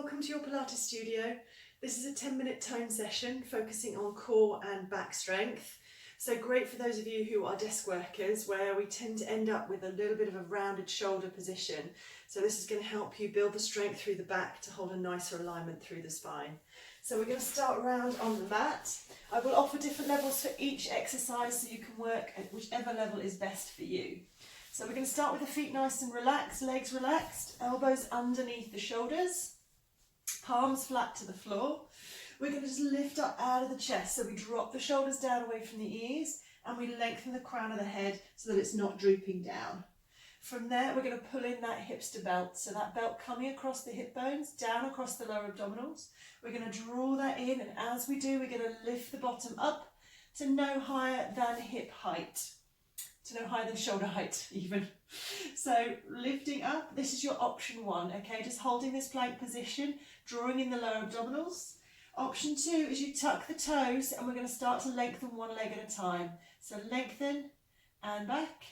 welcome to your Pilates studio. This is a 10-minute tone session focusing on core and back strength. So great for those of you who are desk workers where we tend to end up with a little bit of a rounded shoulder position. So this is going to help you build the strength through the back to hold a nicer alignment through the spine. So we're going to start around on the mat. I will offer different levels for each exercise so you can work at whichever level is best for you. So we're going to start with the feet nice and relaxed, legs relaxed, elbows underneath the shoulders, palms flat to the floor. We're going to just lift up out of the chest, so we drop the shoulders down away from the ears and we lengthen the crown of the head so that it's not drooping down. From there we're going to pull in that hips to belt, so that belt coming across the hip bones, down across the lower abdominals. We're going to draw that in, and as we do we're going to lift the bottom up to no higher than hip height. To no higher than shoulder height even. So lifting up, this is your option one, okay, just holding this plank position, drawing in the lower abdominals. Option two is you tuck the toes and we're going to start to lengthen one leg at a time. So lengthen and back.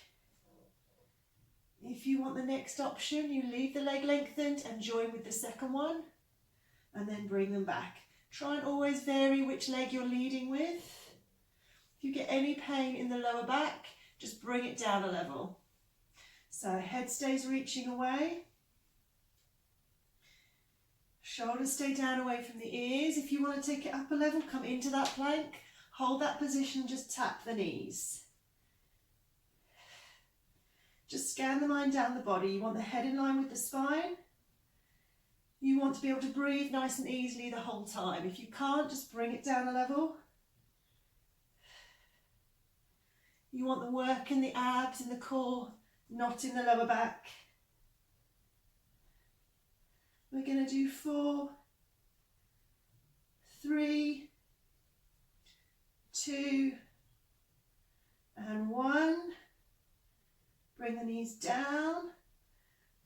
If you want the next option, you leave the leg lengthened and join with the second one and then bring them back. Try and always vary which leg you're leading with. If you get any pain in the lower back, just bring it down a level. So head stays reaching away. Shoulders stay down away from the ears. If you want to take it up a level, come into that plank. Hold that position, just tap the knees. Just scan the mind down the body. You want the head in line with the spine. You want to be able to breathe nice and easily the whole time. If you can't, just bring it down a level. You want the work in the abs, in the core, not in the lower back. We're going to do 4, 3, 2, and 1. Bring the knees down.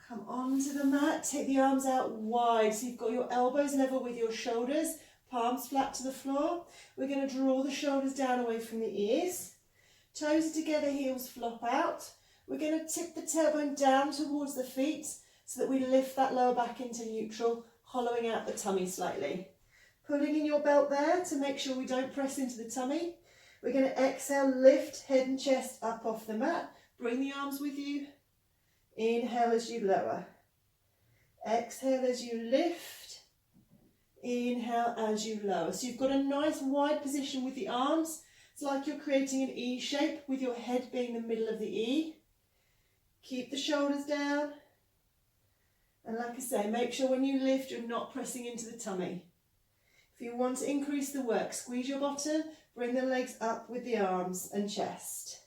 Come onto the mat. Take the arms out wide so you've got your elbows level with your shoulders, palms flat to the floor. We're going to draw the shoulders down away from the ears. Toes are together, heels flop out. We're going to tip the tailbone down towards the feet so that we lift that lower back into neutral, hollowing out the tummy slightly. Pulling in your belt there to make sure we don't press into the tummy. We're going to exhale, lift head and chest up off the mat. Bring the arms with you. Inhale as you lower. Exhale as you lift. Inhale as you lower. So you've got a nice wide position with the arms. It's like you're creating an E shape with your head being the middle of the E. Keep the shoulders down. And like I say, make sure when you lift you're not pressing into the tummy. If you want to increase the work, squeeze your bottom, bring the legs up with the arms and chest.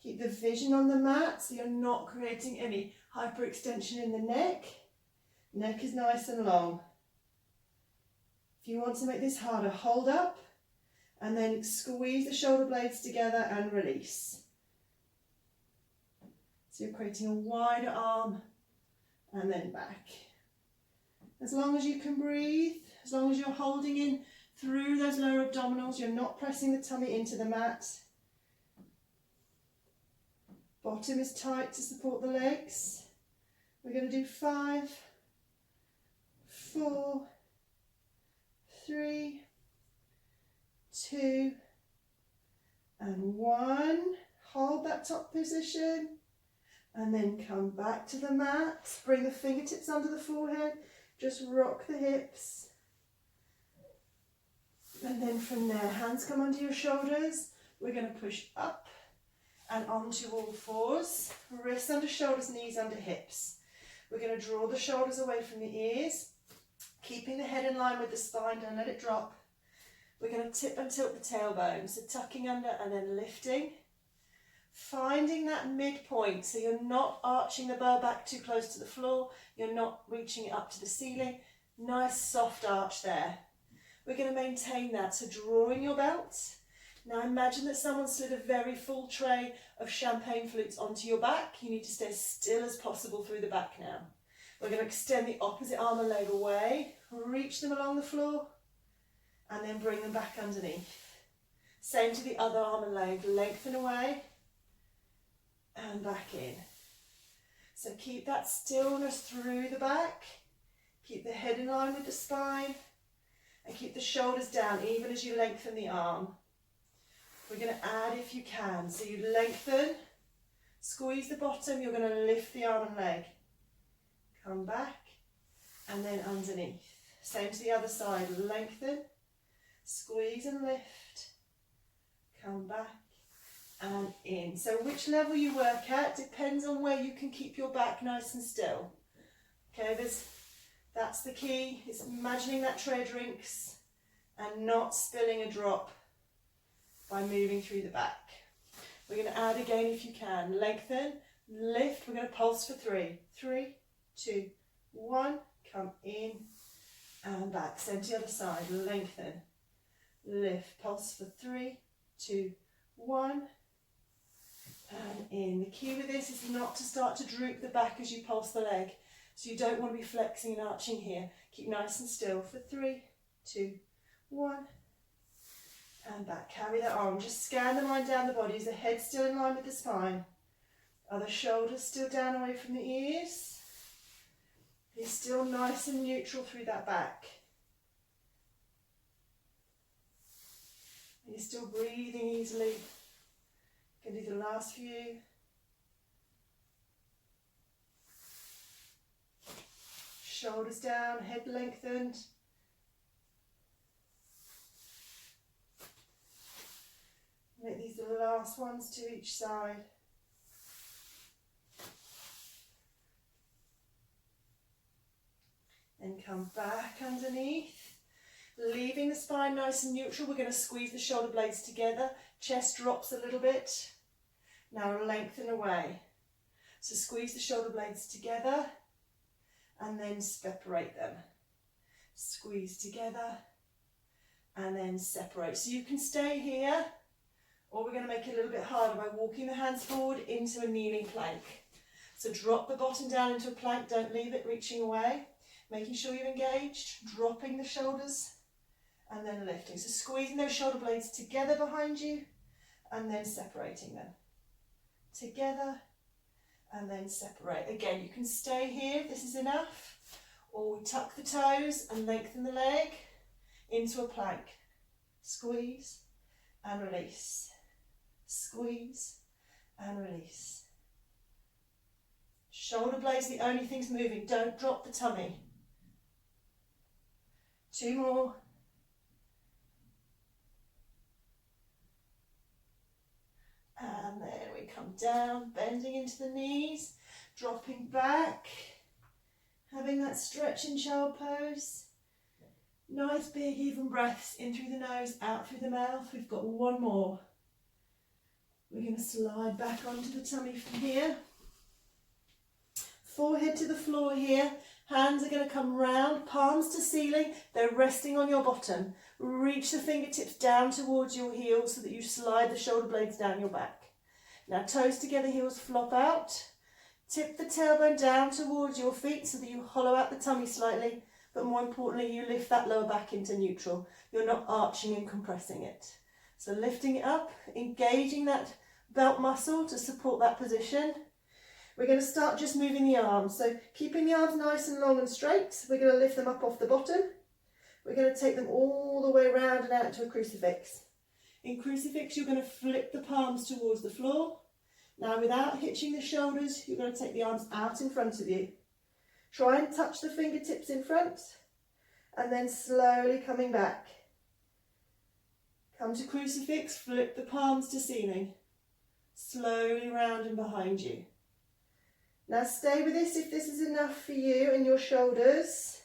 Keep the vision on the mat so you're not creating any hyperextension in the neck. Neck is nice and long. If you want to make this harder, hold up and then squeeze the shoulder blades together and release. So you're creating a wider arm and then back. As long as you can breathe, as long as you're holding in through those lower abdominals, you're not pressing the tummy into the mat. Bottom is tight to support the legs. We're going to do 5, 4, 3, 2, and 1. Hold that top position and then come back to the mat. Bring the fingertips under the forehead. Just rock the hips. And then from there, hands come under your shoulders. We're going to push up and onto all fours. Wrists under shoulders, knees under hips. We're going to draw the shoulders away from the ears. Keeping the head in line with the spine, don't let it drop. We're going to tip and tilt the tailbone, so tucking under and then lifting. Finding that midpoint, so you're not arching the bow back too close to the floor, you're not reaching it up to the ceiling. Nice soft arch there. We're going to maintain that, so drawing your belt. Now imagine that someone slid a very full tray of champagne flutes onto your back. You need to stay as still as possible through the back now. We're going to extend the opposite arm and leg away, reach them along the floor, and then bring them back underneath. Same to the other arm and leg, lengthen away, and back in. So keep that stillness through the back. Keep the head in line with the spine. And keep the shoulders down even as you lengthen the arm. We're going to add if you can. So you lengthen, squeeze the bottom, you're going to lift the arm and leg. Come back, and then underneath. Same to the other side, lengthen, squeeze and lift. Come back and in. So which level you work at depends on where you can keep your back nice and still. Okay, that's the key. It's imagining that tray of drinks and not spilling a drop by moving through the back. We're going to add again if you can. Lengthen, lift. We're going to pulse for 3. 3, 2, 1. Come in and back. Same to the other side. Lengthen, lift. Pulse for 3, 2, 1. And in. The key with this is not to start to droop the back as you pulse the leg. So you don't want to be flexing and arching here. Keep nice and still for 3, 2, 1. And back. Carry that arm. Just scan the mind down the body. Is the head still in line with the spine? Are the shoulders still down away from the ears? Be still nice and neutral through that back. Are you still breathing easily? You can do the last few. Shoulders down, head lengthened. Make these the last ones to each side. Then come back underneath. Leaving the spine nice and neutral, we're going to squeeze the shoulder blades together. Chest drops a little bit. Now lengthen away. So squeeze the shoulder blades together and then separate them. Squeeze together and then separate. So you can stay here, or we're going to make it a little bit harder by walking the hands forward into a kneeling plank. So drop the bottom down into a plank, don't leave it reaching away. Making sure you're engaged, dropping the shoulders and then lifting. So squeezing those shoulder blades together behind you and then separating them. Together and then separate. Again, you can stay here if this is enough, or we tuck the toes and lengthen the leg into a plank. Squeeze and release. Squeeze and release. Shoulder blades are the only things moving. Don't drop the tummy. 2 more. And then we come down, bending into the knees, dropping back, having that stretch in child pose. Nice big even breaths in through the nose, out through the mouth. We've got 1 more. We're going to slide back onto the tummy from here. Forehead to the floor here. Hands are going to come round, palms to ceiling. They're resting on your bottom. Reach the fingertips down towards your heels so that you slide the shoulder blades down your back. Now toes together, heels flop out. Tip the tailbone down towards your feet so that you hollow out the tummy slightly, but more importantly, you lift that lower back into neutral. You're not arching and compressing it. So lifting it up, engaging that belt muscle to support that position. We're going to start just moving the arms. So keeping the arms nice and long and straight, we're going to lift them up off the bottom. We're going to take them all the way around and out into a crucifix. In crucifix, you're going to flip the palms towards the floor. Now, without hitching the shoulders, you're going to take the arms out in front of you. Try and touch the fingertips in front, and then slowly coming back. Come to crucifix, flip the palms to ceiling. Slowly round and behind you. Now stay with this if this is enough for you and your shoulders.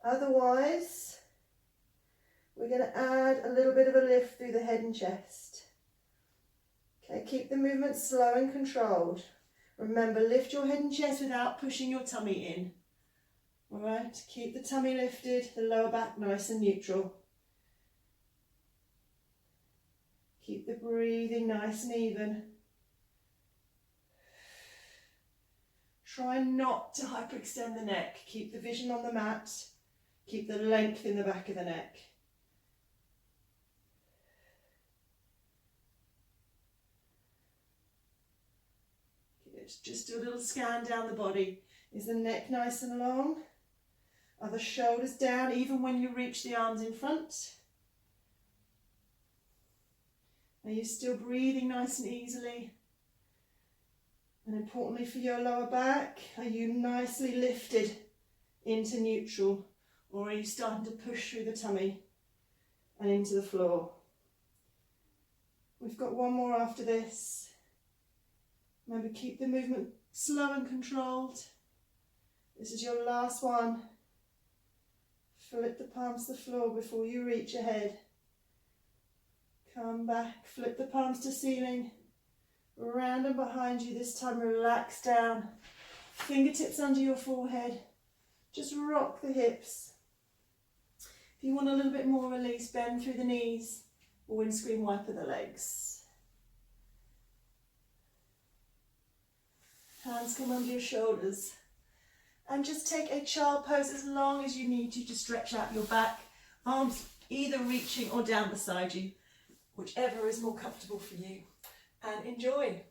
Otherwise, we're going to add a little bit of a lift through the head and chest. Okay, keep the movement slow and controlled. Remember, lift your head and chest without pushing your tummy in. All right, keep the tummy lifted, the lower back nice and neutral. Keep the breathing nice and even. Try not to hyperextend the neck. Keep the vision on the mat. Keep the length in the back of the neck. Good. Good. Just do a little scan down the body. Is the neck nice and long? Are the shoulders down even when you reach the arms in front? Are you still breathing nice and easily? And importantly for your lower back, are you nicely lifted into neutral, or are you starting to push through the tummy and into the floor? We've got one more after this. Remember, keep the movement slow and controlled. This is your last one. Flip the palms to the floor before you reach ahead. Come back, flip the palms to ceiling. Round and behind you, this time relax down. Fingertips under your forehead. Just rock the hips. If you want a little bit more release, bend through the knees or windscreen wiper the legs. Hands come under your shoulders. And just take a child pose as long as you need to stretch out your back. Arms either reaching or down beside you, whichever is more comfortable for you. And enjoy.